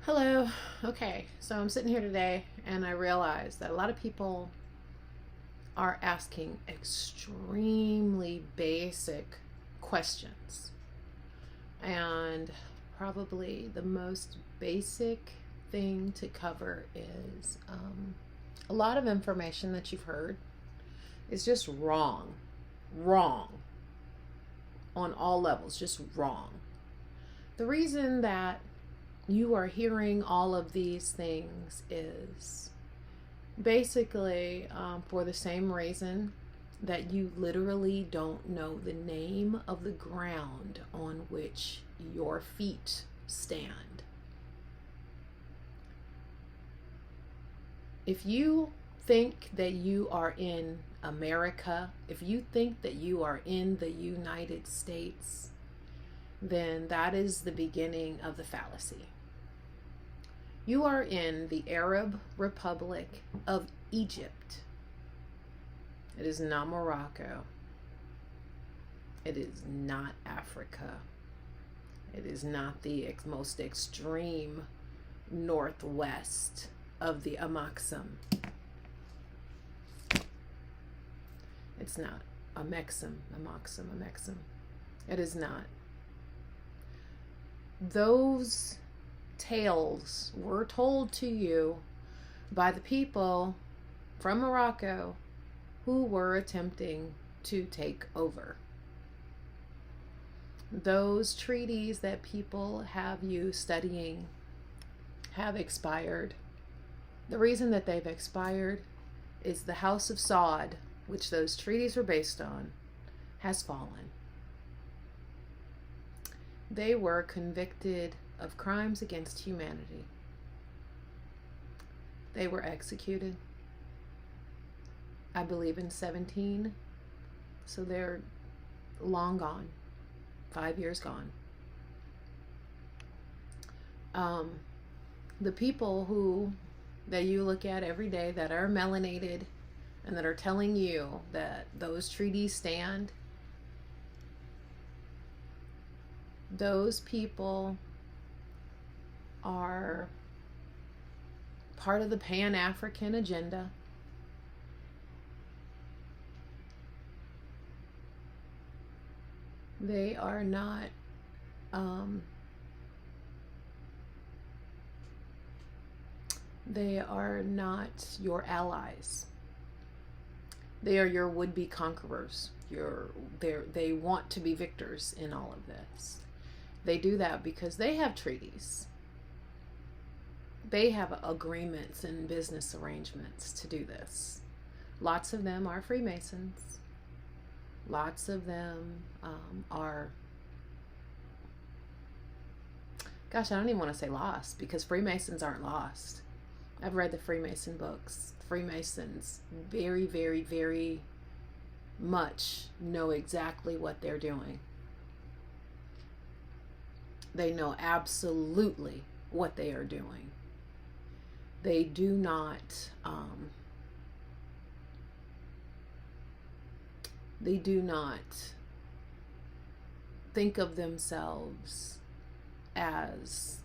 Hello. Okay, so I'm sitting here today and I realize that a lot of people are asking extremely basic questions. And probably the most basic thing to cover is a lot of information that you've heard is just wrong. Wrong. On all levels, just wrong. The reason that you are hearing all of these things is basically for the same reason that you literally don't know the name of the ground on which your feet stand. If you think that you are in America, if you think that you are in the United States, then that is the beginning of the fallacy. You are in the Arab Republic of Egypt. It is not Morocco. It is not Africa. It is not the most extreme northwest of the Amaxim. It's not Amaxim. It is not. Those tales were told to you by the people from Morocco who were attempting to take over. Those treaties that people have you studying have expired. The reason that they've expired is the House of Saud, which those treaties were based on, has fallen. They were convicted of crimes against humanity. They were executed, I believe, in 17. So they're long gone. 5 years gone. The people that you look at every day that are melanated and that are telling you that those treaties stand, those people are part of the Pan-African agenda. They are not your allies. They are your would-be conquerors. They want to be victors in all of this. They do that because they have treaties. They have agreements and business arrangements to do this. Lots of them are Freemasons. Lots of them are, gosh, I don't even want to say lost, because Freemasons aren't lost. I've read the Freemason books. Freemasons very, very, very much know exactly what they're doing. They know absolutely what they are doing. They do not think of themselves as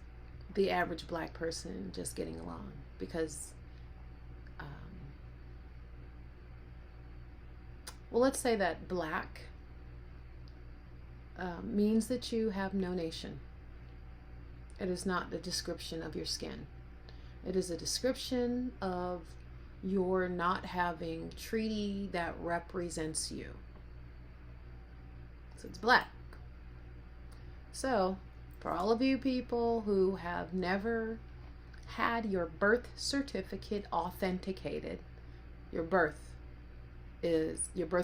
the average black person just getting along, because well, let's say that black means that you have no nation. It is not the description of your skin. It is a description of your not having treaty that represents you. So it's black. So for all of you people who have never had your birth certificate authenticated, your birth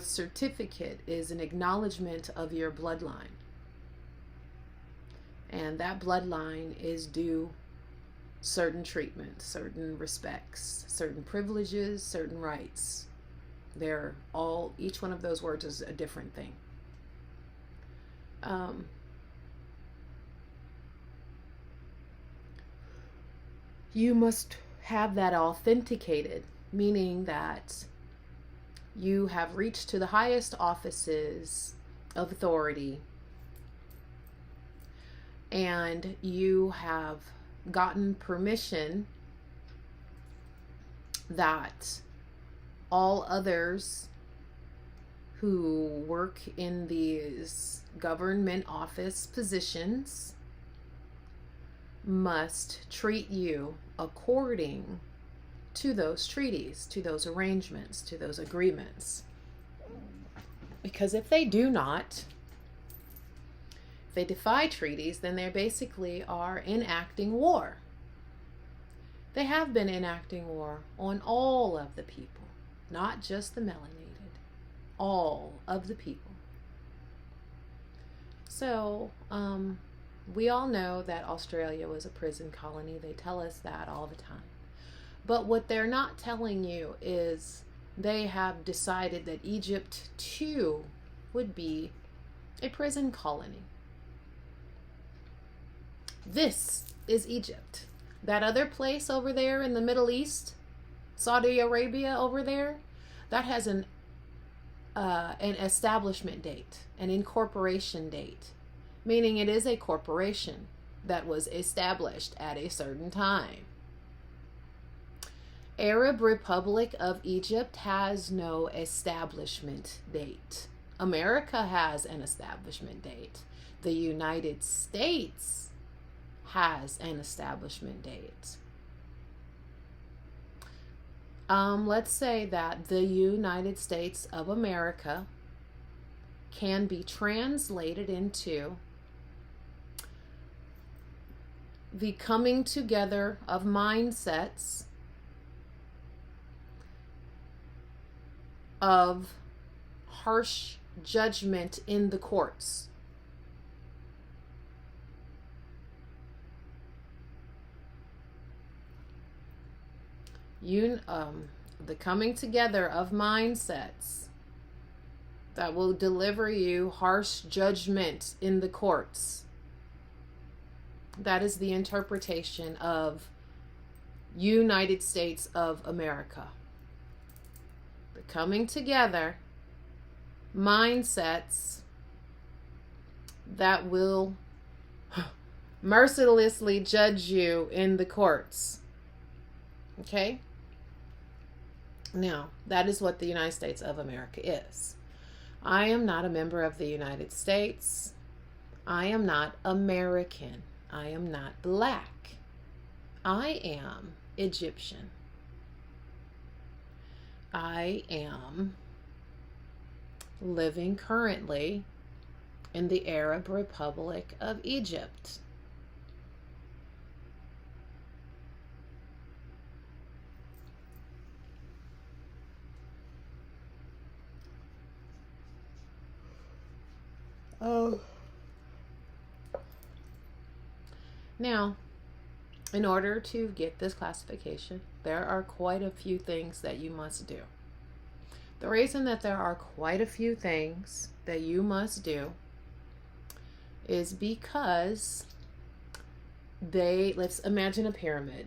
certificate is an acknowledgement of your bloodline. And that bloodline is due certain treatment, certain respects, certain privileges, certain rights. Each one of those words is a different thing. You must have that authenticated, meaning that you have reached to the highest offices of authority and you have gotten permission that all others who work in these government office positions must treat you according to those treaties, to those arrangements, to those agreements. Because if they do not, if they defy treaties, then they basically are enacting war. They have been enacting war on all of the people, not just the melanated, all of the people. So, we all know that Australia was a prison colony. They tell us that all the time. But what they're not telling you is they have decided that Egypt too would be a prison colony. This is Egypt. That other place over there in the Middle East, Saudi Arabia over there, that has an establishment date, an incorporation date, meaning it is a corporation that was established at a certain time. Arab Republic of Egypt has no establishment date. America has an establishment date. The United States has an establishment date. Let's say that the United States of America can be translated into the coming together of mindsets of harsh judgment in the courts. The coming together of mindsets that will deliver you harsh judgment in the courts. That is the interpretation of United States of America. The coming together mindsets that will mercilessly judge you in the courts. Okay? Now, that is what the United States of America is. I am not a member of the United States. I am not American. I am not black. I am Egyptian. I am living currently in the Arab Republic of Egypt. Oh. Now, in order to get this classification, there are quite a few things that you must do. The reason that there are quite a few things that you must do is because let's imagine a pyramid.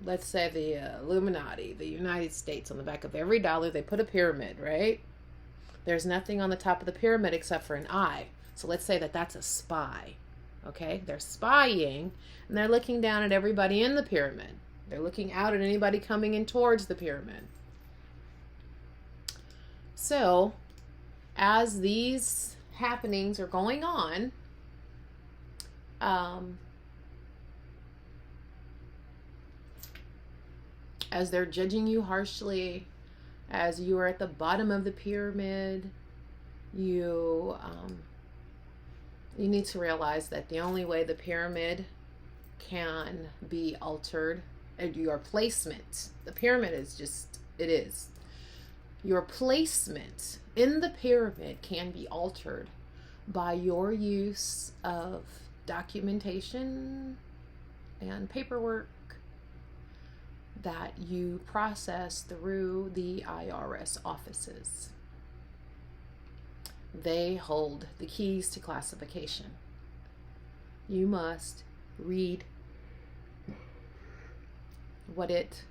Let's say the Illuminati, the United States, on the back of every dollar, they put a pyramid, right? There's nothing on the top of the pyramid except for an eye. So let's say that that's a spy. Okay? They're spying, and they're looking down at everybody in the pyramid. They're looking out at anybody coming in towards the pyramid. So, as these happenings are going on, as they're judging you harshly, as you are at the bottom of the pyramid, you need to realize that the only way the pyramid can be altered, and your placement, the pyramid is just, it is. Your placement in the pyramid can be altered by your use of documentation and paperwork that you process through the IRS offices. They hold the keys to classification. You must read what it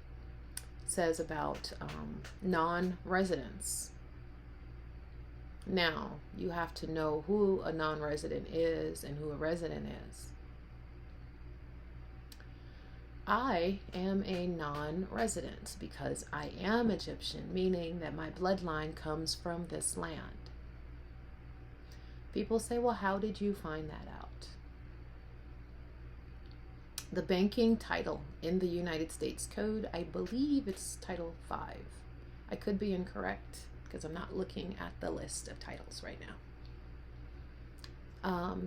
says about non-residents. Now, you have to know who a non-resident is and who a resident is. I am a non-resident because I am Egyptian, meaning that my bloodline comes from this land. People say, well, how did you find that out? The banking title in the United States Code, I believe it's Title 5. I could be incorrect because I'm not looking at the list of titles right now.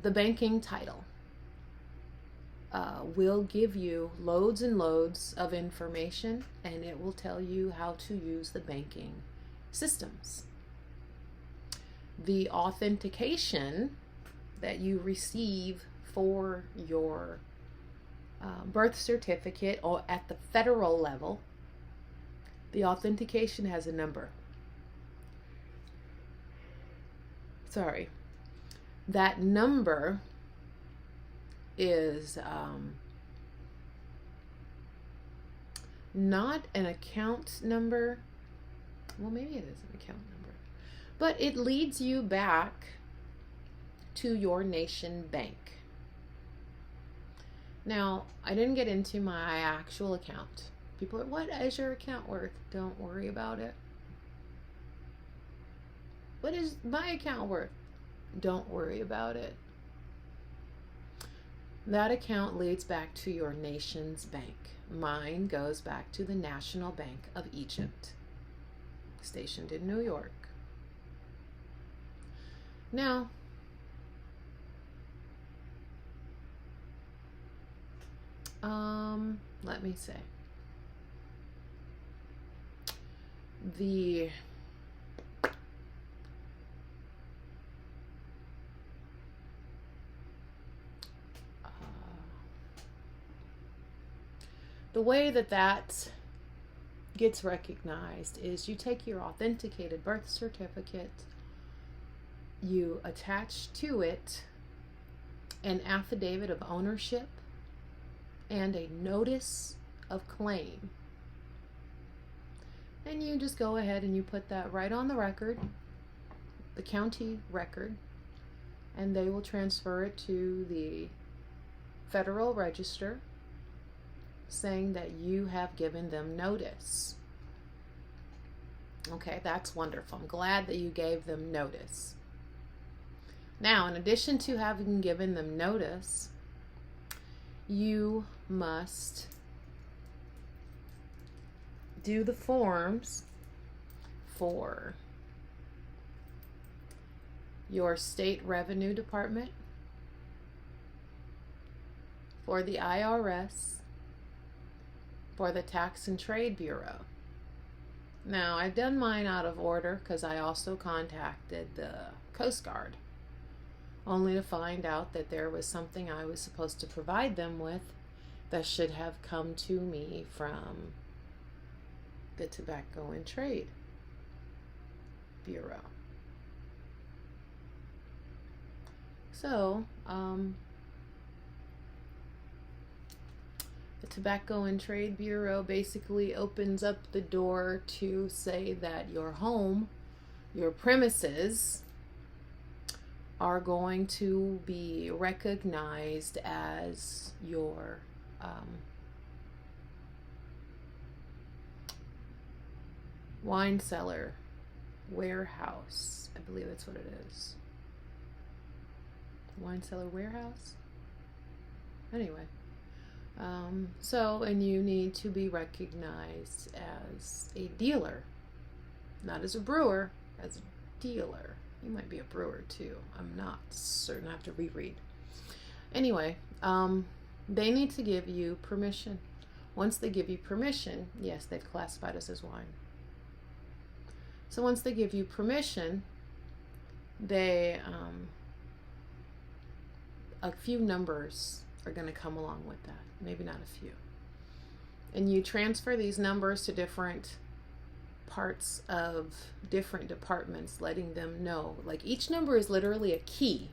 The banking title will give you loads and loads of information, and it will tell you how to use the banking systems. The authentication that you receive for your birth certificate, or at the federal level, the authentication has a number. Sorry. That number is not an account number. Well, maybe it is an account number. But it leads you back to your nation bank. Now, I didn't get into my actual account. People are, what is your account worth? Don't worry about it. What is my account worth? Don't worry about it. That account leads back to your nation's bank. Mine goes back to the National Bank of Egypt, stationed in New York. Now, let me say, the way that gets recognized is you take your authenticated birth certificate, you attach to it an affidavit of ownership and a notice of claim. And you just go ahead and you put that right on the record, the county record, and they will transfer it to the Federal Register, saying that you have given them notice. Okay, that's wonderful. I'm glad that you gave them notice. Now, in addition to having given them notice, you must do the forms for your state revenue department, for the IRS, for the Tax and Trade Bureau. Now, I've done mine out of order because I also contacted the Coast Guard, only to find out that there was something I was supposed to provide them with that should have come to me from the Tobacco and Trade Bureau. So, the Tobacco and Trade Bureau basically opens up the door to say that your home, your premises, are going to be recognized as your wine cellar warehouse. I believe that's what it is. Wine cellar warehouse? Anyway. And you need to be recognized as a dealer, not as a brewer, as a dealer. You might be a brewer too. I'm not certain. I have to reread. Anyway, they need to give you permission. Once they give you permission, yes, they've classified us as wine. So once they give you permission, they, a few numbers are going to come along with that. Maybe not a few. And you transfer these numbers to different parts of different departments, letting them know. Like, each number is literally a key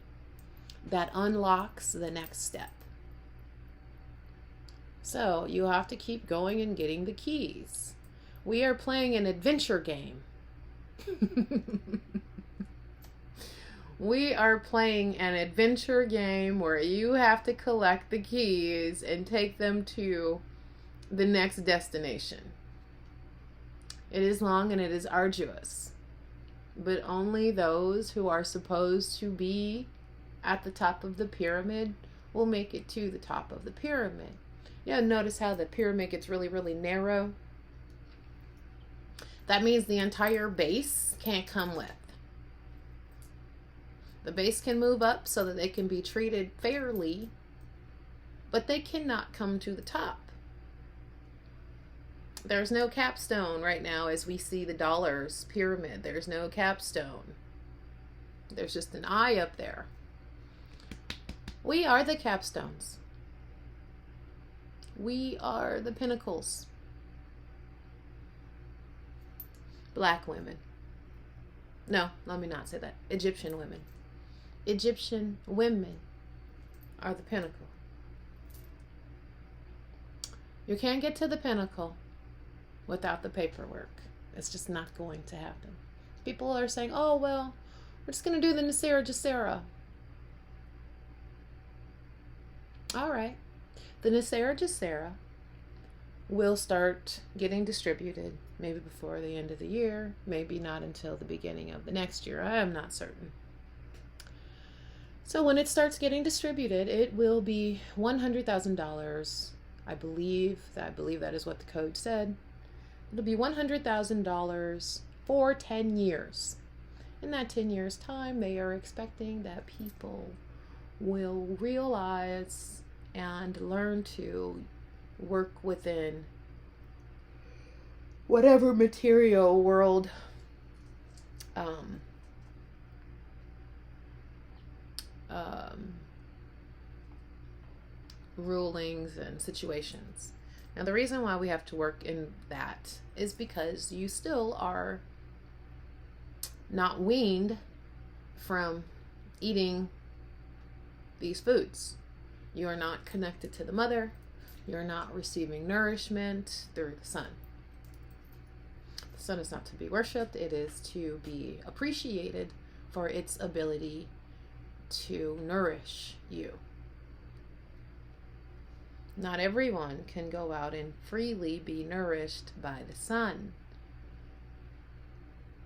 that unlocks the next step. So you have to keep going and getting the keys. We are playing an adventure game. We are playing an adventure game where you have to collect the keys and take them to the next destination. It is long and it is arduous, but only those who are supposed to be at the top of the pyramid will make it to the top of the pyramid. Yeah, notice how the pyramid gets really, really narrow. That means the entire base can't come with. The base can move up so that they can be treated fairly, but they cannot come to the top. There's no capstone right now as we see the dollars pyramid. There's no capstone. There's just an eye up there. We are the capstones. We are the pinnacles. Black women. No, let me not say that. Egyptian women. Egyptian women are the pinnacle. You can't get to the pinnacle without the paperwork. It's just not going to happen. People are saying, oh, well, we're just going to do the nasara, jacera. All right. The nasara, jacera will start getting distributed maybe before the end of the year, maybe not until the beginning of the next year. I am not certain. So when it starts getting distributed, it will be $100,000. I believe that is what the code said. It'll be $100,000 for 10 years. In that 10 years' time, they are expecting that people will realize and learn to work within whatever material world rulings and situations. Now, the reason why we have to work in that is because you still are not weaned from eating these foods. You are not connected to the mother. You're not receiving nourishment through the sun. The sun is not to be worshipped. It is to be appreciated for its ability to nourish you. Not everyone can go out and freely be nourished by the sun.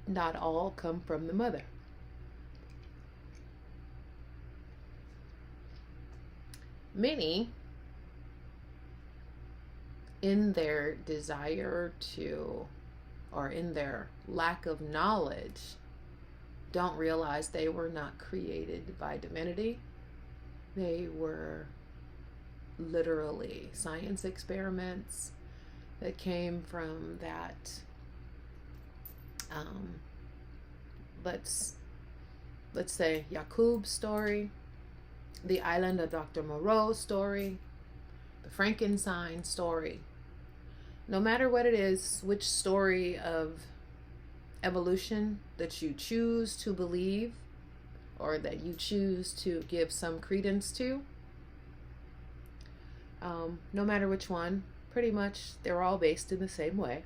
Not all come from the mother. Many, in their desire to, or in their lack of knowledge, don't realize they were not created by divinity. They were literally science experiments that came from that let's say Yakub's story, the island of Dr. Moreau story, the Frankenstein story. No matter what it is, which story of evolution that you choose to believe or that you choose to give some credence to, no matter which one, pretty much they're all based in the same way.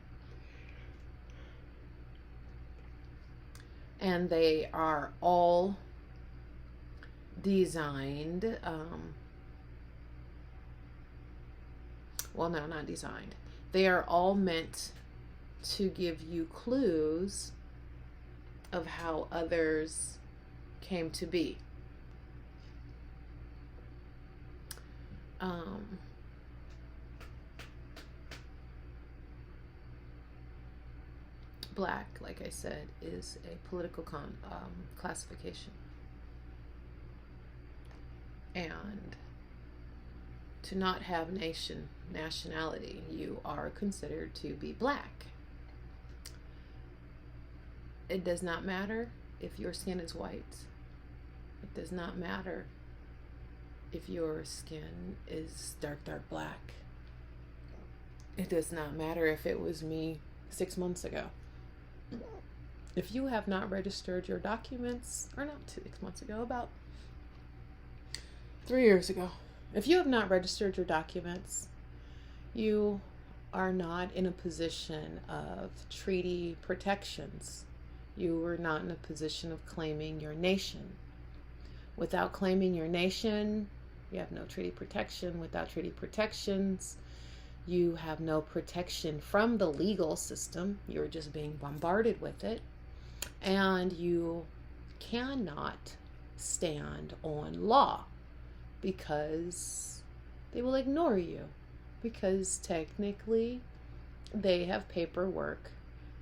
And they are all designed, well, no, not designed. They are all meant to give you clues of how others came to be. Black, like I said, is a political classification. And to not have nationality, you are considered to be black. It does not matter if your skin is white. It does not matter if your skin is dark black. It does not matter if it was me 6 months ago. If you have not registered your documents, or not 6 months ago, about 3 years ago, if you have not registered your documents, you are not in a position of treaty protections. You are not in a position of claiming your nation. Without claiming your nation, you have no treaty protection. Without treaty protections, You have no protection from the legal system. You're just being bombarded with it. And you cannot stand on law because they will ignore you. Because technically, they have paperwork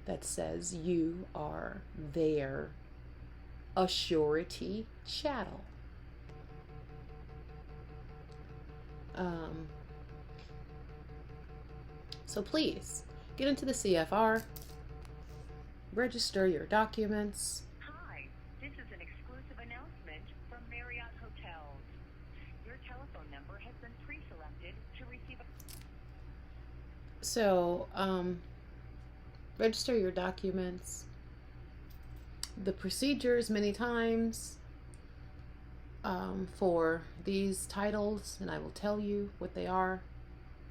that says you are their assurity chattel. So please, get into the CFR, register your documents. Hi, this is an exclusive announcement from Marriott Hotels. Your telephone number has been pre-selected to receive a... So, register your documents. The procedures many times for these titles, and I will tell you what they are.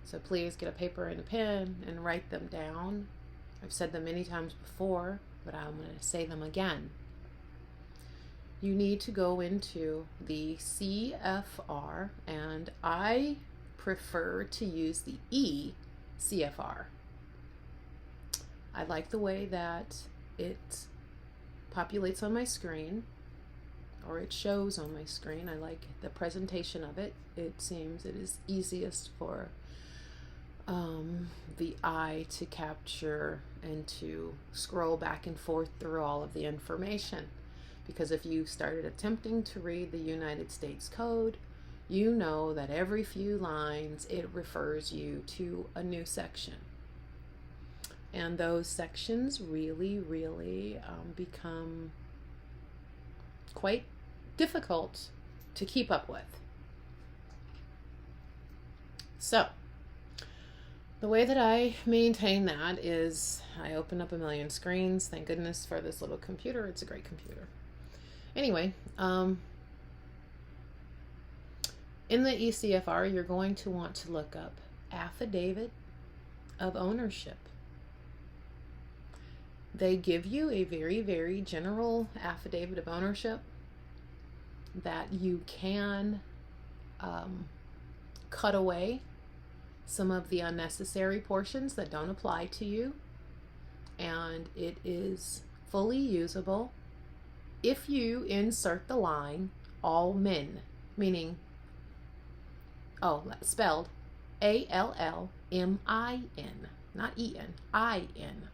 So please get a paper and a pen and write them down. I've said them many times before, but I'm going to say them again. You need to go into the CFR, and I prefer to use the CFR. I like the way that it populates on my screen, or it shows on my screen. I like the presentation of it. It seems it is easiest for the eye to capture and to scroll back and forth through all of the information. Because if you started attempting to read the United States Code, you know that every few lines it refers you to a new section. And those sections really become quite difficult to keep up with. So, the way that I maintain that is I open up a million screens. Thank goodness for this little computer. It's a great computer. Anyway, in the ECFR, you're going to want to look up affidavit of ownership. They give you a very general affidavit of ownership that you can cut away some of the unnecessary portions that don't apply to you, and it is fully usable if you insert the line all men, meaning spelled ALLMIN, not EN, IN,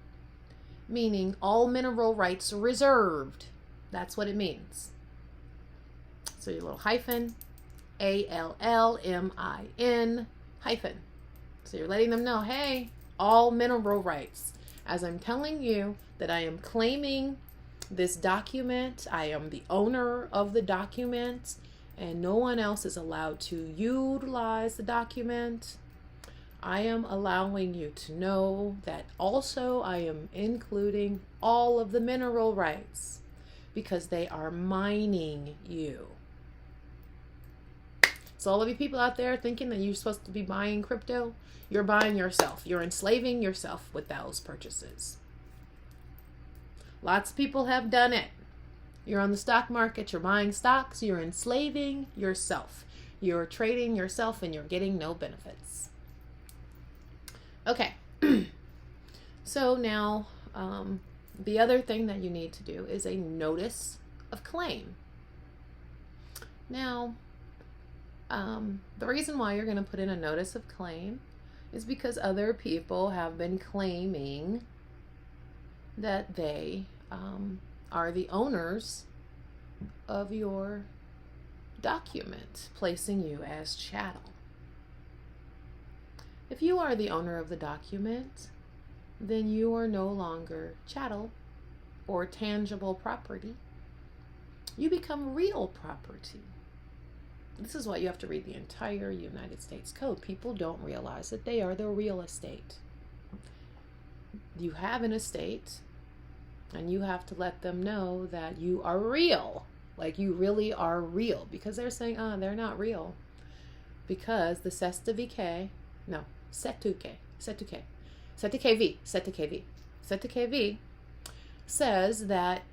meaning all mineral rights reserved. That's what it means. So your little hyphen, ALLMIN hyphen. So you're letting them know, hey, all mineral rights. As I'm telling you that I am claiming this document, I am the owner of the document, and no one else is allowed to utilize the document. I am allowing you to know that also I am including all of the mineral rights because they are mining you. So all of you people out there thinking that you're supposed to be buying crypto, you're buying yourself. You're enslaving yourself with those purchases. Lots of people have done it. You're on the stock market, you're buying stocks, you're enslaving yourself. You're trading yourself and you're getting no benefits. Okay. So now the other thing that you need to do is a notice of claim. Now, the reason why you're going to put in a notice of claim is because other people have been claiming that they are the owners of your document, placing you as chattel. If you are the owner of the document, then you are no longer chattel or tangible property. You become real property. This is why you have to read the entire United States Code. People don't realize that they are the real estate. You have an estate, and you have to let them know that you are real. Like you really are real. Because they're saying, they're not real. Because the CETUKV says that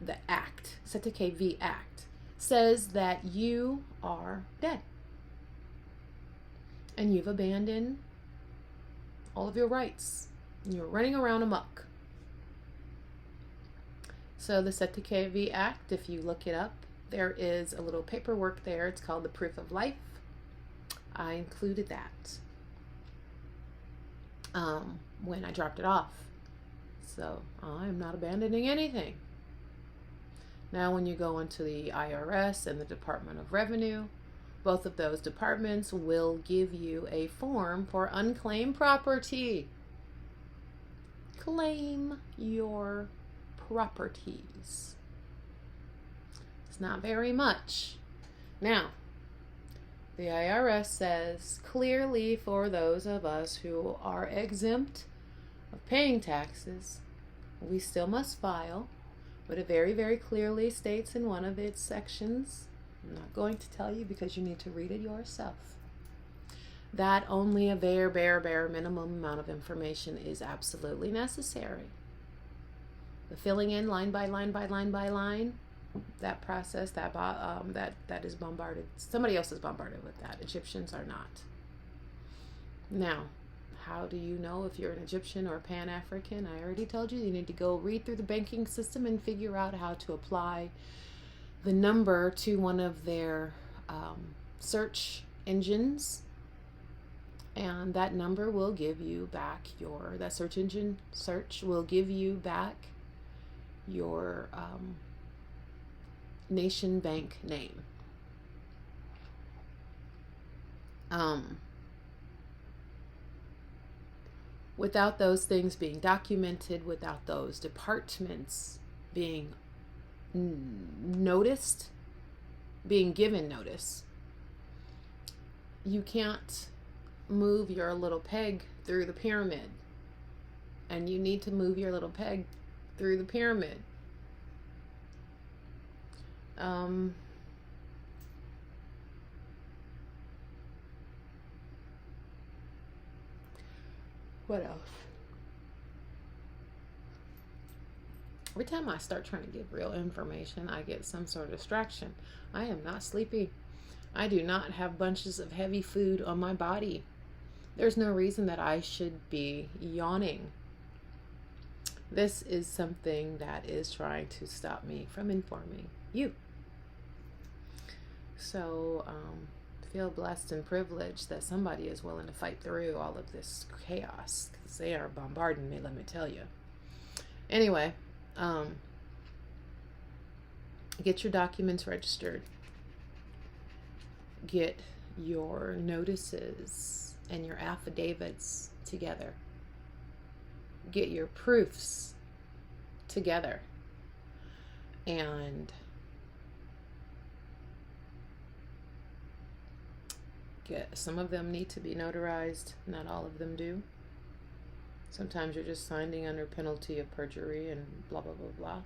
the act, CETUKV Act, says that you are dead. And you've abandoned all of your rights. You're running around amok. So the Setikevi Act, if you look it up, there is a little paperwork there. It's called the Proof of Life. I included that when I dropped it off. So I'm not abandoning anything. Now when you go into the IRS and the Department of Revenue, both of those departments will give you a form for unclaimed property. Claim your properties. It's not very much. Now, the IRS says clearly for those of us who are exempt of paying taxes, we still must file, but it very, very clearly states in one of its sections, I'm not going to tell you because you need to read it yourself, that only a bare minimum amount of information is absolutely necessary. The filling in line by line by line by line, that process, that is bombarded. Somebody else is bombarded with that. Egyptians are not. Now, how do you know if you're an Egyptian or Pan-African? I already told you. You need to go read through the banking system and figure out how to apply the number to one of their search engines, and that number will give you back that search engine search will give you back your nation bank name. Without those things being documented, without those departments being noticed, being given notice, you can't move your little peg through the pyramid. And you need to move your little peg through the pyramid. What else? Every time I start trying to give real information, I get some sort of distraction. I am not sleepy. I do not have bunches of heavy food on my body. There's no reason that I should be yawning. This is something that is trying to stop me from informing you. So, feel blessed and privileged that somebody is willing to fight through all of this chaos, because they are bombarding me, let me tell you. Anyway, get your documents registered. Get your notices and your affidavits together. Get your proofs together. And some of them need to be notarized. Not all of them do. Sometimes you're just signing under penalty of perjury and blah, blah, blah, blah.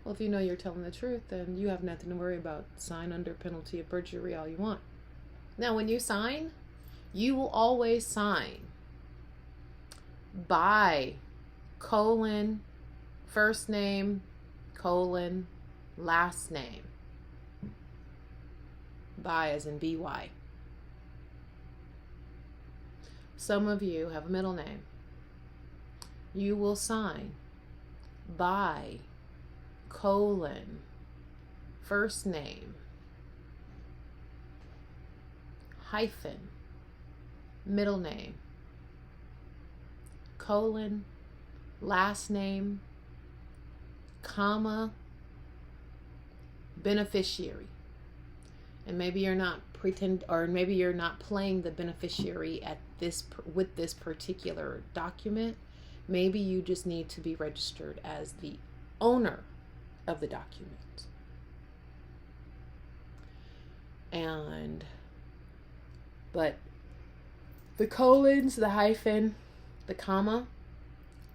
Well, if you know you're telling the truth, then you have nothing to worry about. Sign under penalty of perjury all you want. Now, when you sign, you will always sign by : first name, last name. By as in B-Y. Some of you have a middle name. You will sign by : first name, hyphen, middle name, last name, comma, beneficiary. And maybe you're not maybe you're not playing the beneficiary with this particular document. Maybe you just need to be registered as the owner of the document. But the colons, the hyphen, the comma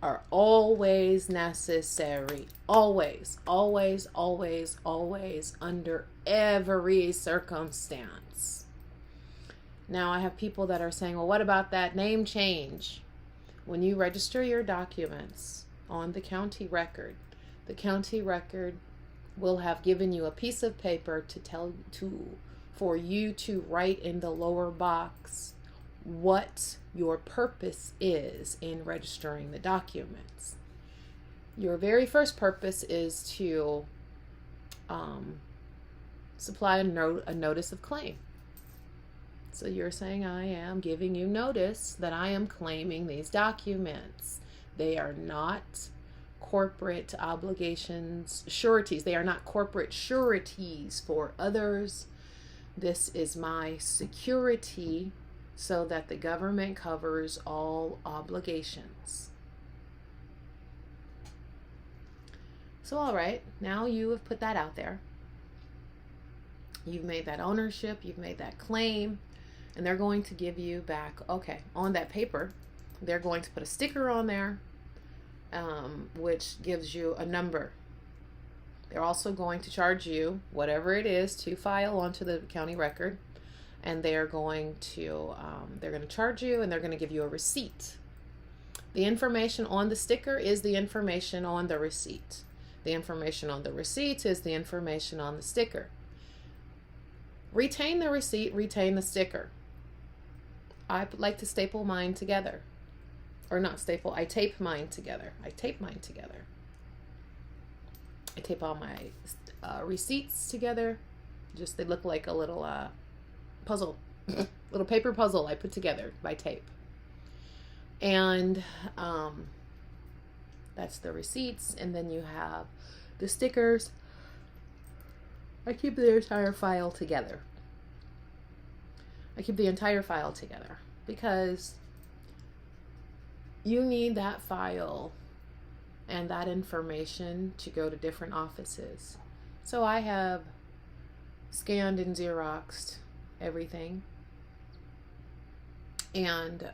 are always necessary. Always, always, always, always, under every circumstance. Now, I have people that are saying, well, what about that name change? When you register your documents on the county record will have given you a piece of paper for you to write in the lower box what your purpose is in registering the documents. Your very first purpose is to supply a notice of claim. So you're saying, I am giving you notice that I am claiming these documents. They are not corporate obligations, sureties. They are not corporate sureties for others. This is my security so that the government covers all obligations. So, all right, now you have put that out there. You've made that ownership, you've made that claim, and they're going to give you back, okay, on that paper, they're going to put a sticker on there, which gives you a number. They're also going to charge you whatever it is to file onto the county record, and they're going to charge you, and they're going to give you a receipt. The information on the sticker is the information on the receipt. The information on the receipt is the information on the sticker. Retain the receipt, retain the sticker. I like to staple mine together. Or not staple, I tape mine together. I tape all my receipts together. Just, they look like a little puzzle. Little paper puzzle I put together by tape. And that's the receipts. And then you have the stickers. I keep the entire file together. Because you need that file and that information to go to different offices. So I have scanned and Xeroxed everything. And,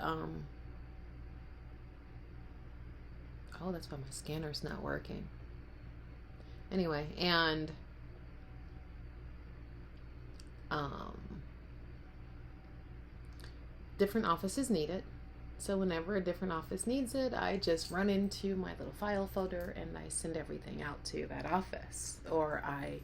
oh, that's why my scanner's not working. Anyway, and different offices need it. So whenever a different office needs it, I just run into my little file folder and I send everything out to that office. Or I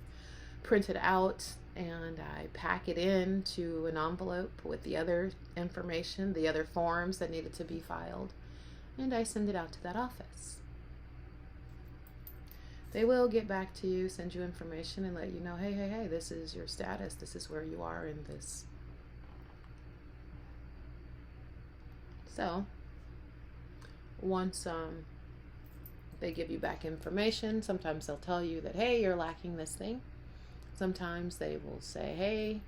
print it out and I pack it into an envelope with the other information, the other forms that needed to be filed, and I send it out to that office. They will get back to you, send you information, and let you know, hey, this is your status. This is where you are in this. So, once they give you back information, sometimes they'll tell you that, hey, you're lacking this thing. Sometimes they will say, hey,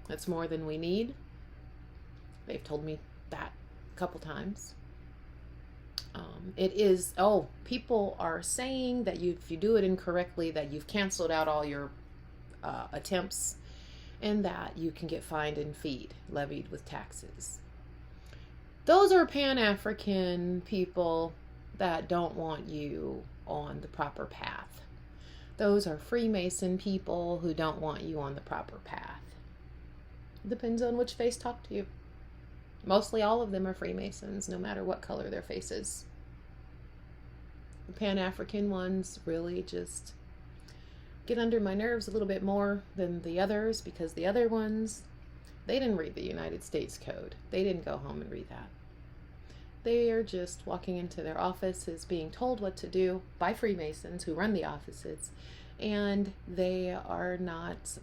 that's more than we need. They've told me that a couple times. People are saying that if you do it incorrectly, that you've canceled out all your attempts, and that you can get fined and levied with taxes. Those are Pan-African people that don't want you on the proper path. Those are Freemason people who don't want you on the proper path. Depends on which face talk to you. Mostly all of them are Freemasons, no matter what color their face is. The Pan-African ones really just get under my nerves a little bit more than the others, because the other ones, they didn't read the United States Code. They didn't go home and read that. They are just walking into their offices being told what to do by Freemasons who run the offices, and they are not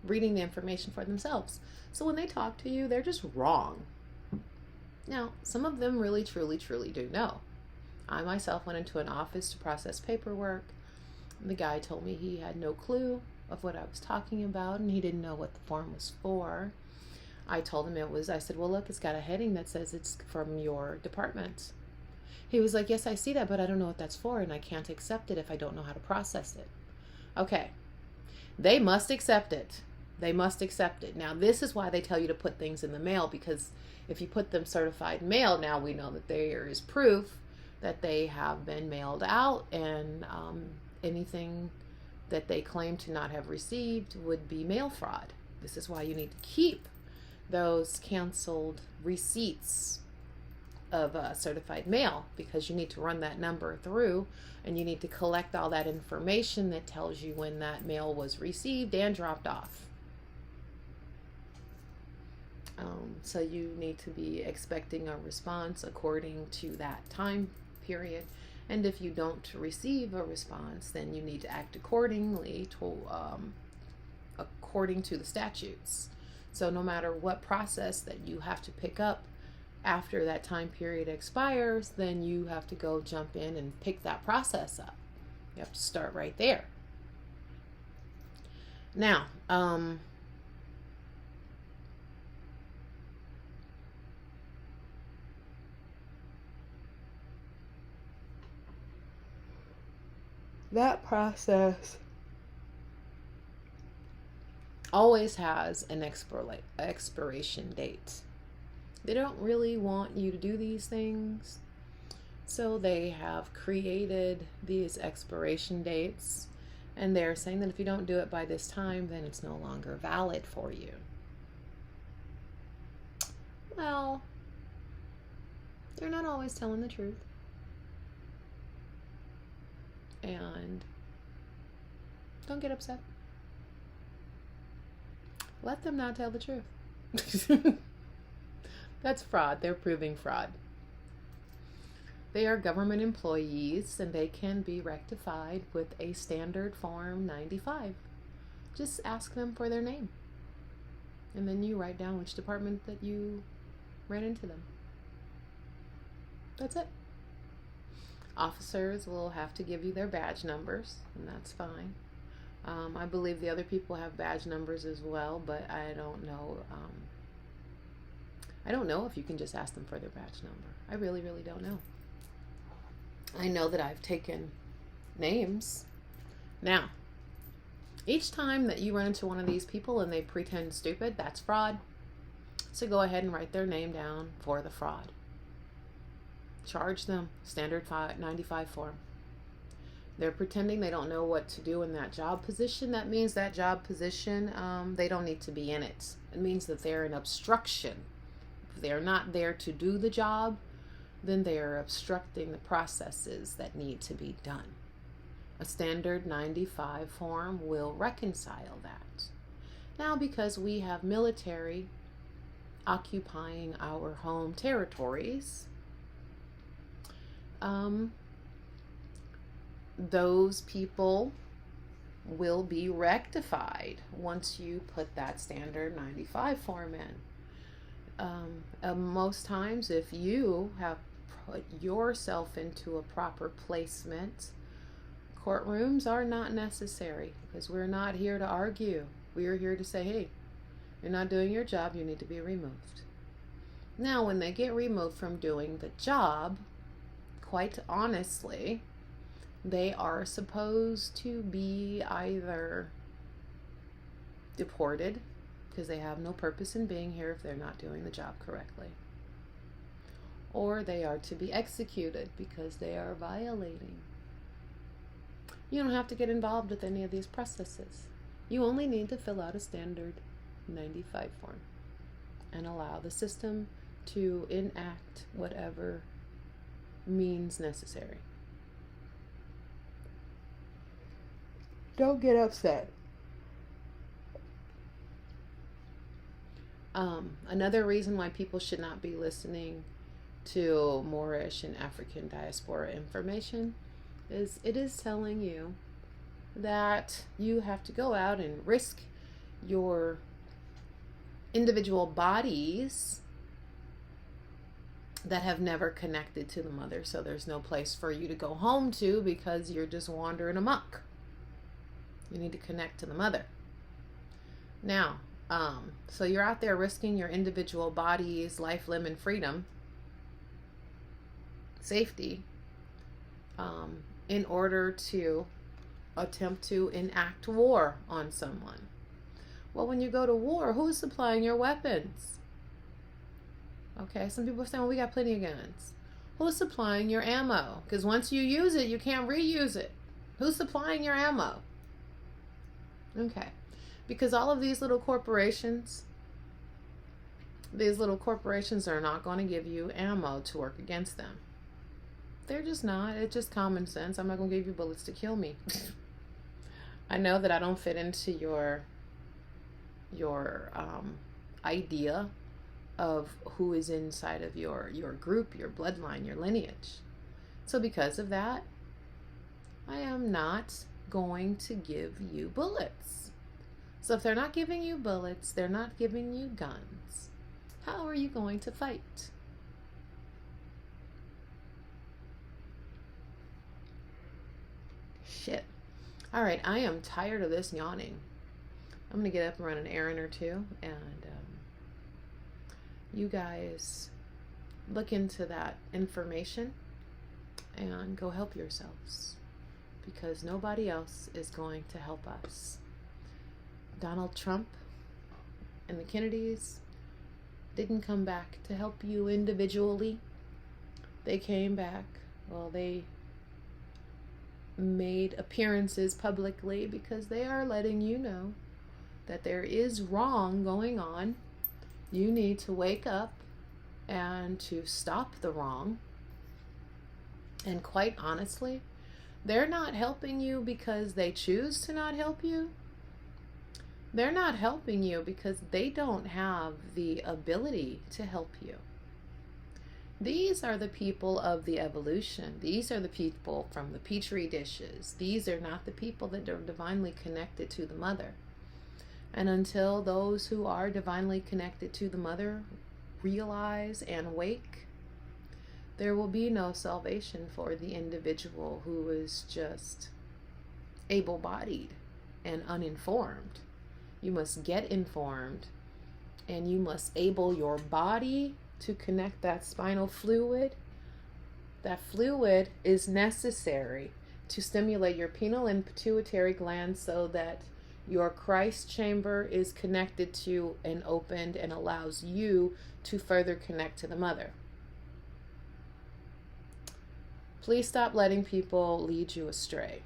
reading the information for themselves. So when they talk to you, they're just wrong. Now, some of them really, truly, truly do know. I myself went into an office to process paperwork. The guy told me he had no clue of what I was talking about, and he didn't know what the form was for. I told him I said, well, look, it's got a heading that says it's from your department. He was like, yes, I see that, but I don't know what that's for, and I can't accept it if I don't know how to process it. Okay. They must accept it. They must accept it. Now, this is why they tell you to put things in the mail, because if you put them certified mail, now we know that there is proof that they have been mailed out, and anything that they claim to not have received would be mail fraud. This is why you need to keep those canceled receipts of certified mail, because you need to run that number through, and you need to collect all that information that tells you when that mail was received and dropped off. So you need to be expecting a response according to that time period. And if you don't receive a response, then you need to act accordingly according to the statutes. So no matter what process that you have to pick up after that time period expires, then you have to go jump in and pick that process up. You have to start right there. Now, that process always has an expiration date. They don't really want you to do these things, so they have created these expiration dates, and they're saying that if you don't do it by this time, then it's no longer valid for you. Well, they're not always telling the truth. And don't get upset. Let them not tell the truth. That's fraud. They're proving fraud. They are government employees, and they can be rectified with a standard Form 95. Just ask them for their name. And then you write down which department that you ran into them. That's it. Officers will have to give you their badge numbers, and that's fine. I believe the other people have badge numbers as well, but I don't know. I don't know if you can just ask them for their badge number. I really, really don't know. I know that I've taken names. Now, each time that you run into one of these people and they pretend stupid, that's fraud. So go ahead and write their name down for the fraud. Charge them standard 95 form. They're pretending they don't know what to do in that job position. That means that job position, they don't need to be in it. It means that they're an obstruction. If they're not there to do the job, then they are obstructing the processes that need to be done. A standard 95 form will reconcile that. Now, because we have military occupying our home territories, those people will be rectified once you put that standard 95 form in. Most times, if you have put yourself into a proper placement, courtrooms are not necessary, because we're not here to argue. We are here to say, hey, you're not doing your job, you need to be removed. Now, when they get removed from doing the job, quite honestly, they are supposed to be either deported, because they have no purpose in being here if they're not doing the job correctly, or they are to be executed because they are violating. You don't have to get involved with any of these processes. You only need to fill out a standard 95 form and allow the system to enact whatever means necessary. Don't get upset. Another reason why people should not be listening to Moorish and African diaspora information is it is telling you that you have to go out and risk your individual bodies that have never connected to the mother. So there's no place for you to go home to because you're just wandering amok. You need to connect to the mother. Now, so you're out there risking your individual body's life, limb, and freedom, safety, in order to attempt to enact war on someone. Well, when you go to war, who's supplying your weapons? Okay, some people are saying, well, we got plenty of guns. Who's supplying your ammo? Because once you use it, you can't reuse it. Who's supplying your ammo? Okay, because all of these little corporations are not going to give you ammo to work against them. They're just not. It's just common sense. I'm not going to give you bullets to kill me. I know that I don't fit into your idea of who is inside of your group, your bloodline, your lineage. So because of that, I am not going to give you bullets. So if they're not giving you bullets, they're not giving you guns, how are you going to fight? Shit. All right, I am tired of this yawning. I'm going to get up and run an errand or two, and you guys look into that information and go help yourselves, because nobody else is going to help us. Donald Trump and the Kennedys didn't come back to help you individually. They came back, well, they made appearances publicly because they are letting you know that there is wrong going on. You need to wake up and to stop the wrong. And quite honestly, they're not helping you because they choose to not help you. They're not helping you because they don't have the ability to help you. These are the people of the evolution. These are the people from the petri dishes. These are not the people that are divinely connected to the mother. And until those who are divinely connected to the mother realize and wake, there will be no salvation for the individual who is just able-bodied and uninformed. You must get informed, and you must able your body to connect that spinal fluid. That fluid is necessary to stimulate your pineal and pituitary glands so that your Christ chamber is connected to and opened and allows you to further connect to the mother. Please stop letting people lead you astray.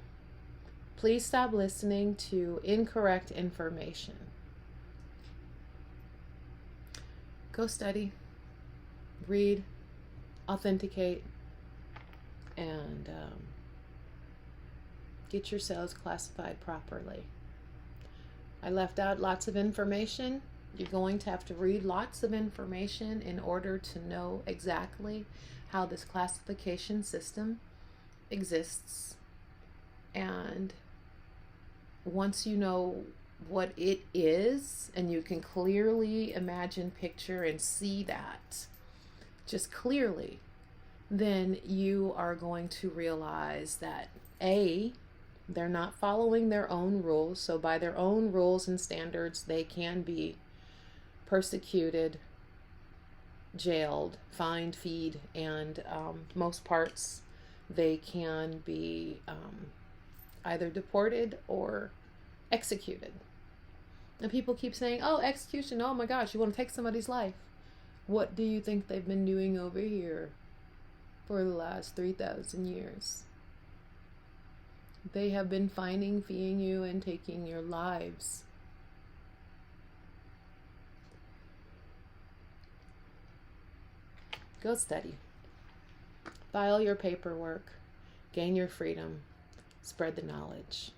Please stop listening to incorrect information. Go study, read, authenticate, and get yourselves classified properly. I left out lots of information. You're going to have to read lots of information in order to know exactly how this classification system exists. And once you know what it is, and you can clearly imagine, picture, and see that just clearly, then you are going to realize that A, they're not following their own rules. So by their own rules and standards, they can be persecuted, jailed, fined, feed, and most parts they can be either deported or executed. And people keep saying, oh, execution, oh my gosh, you want to take somebody's life. What do you think they've been doing over here for the last 3,000 years? They have been finding, feeing you, and taking your lives. Go study. File your paperwork. Gain your freedom. Spread the knowledge.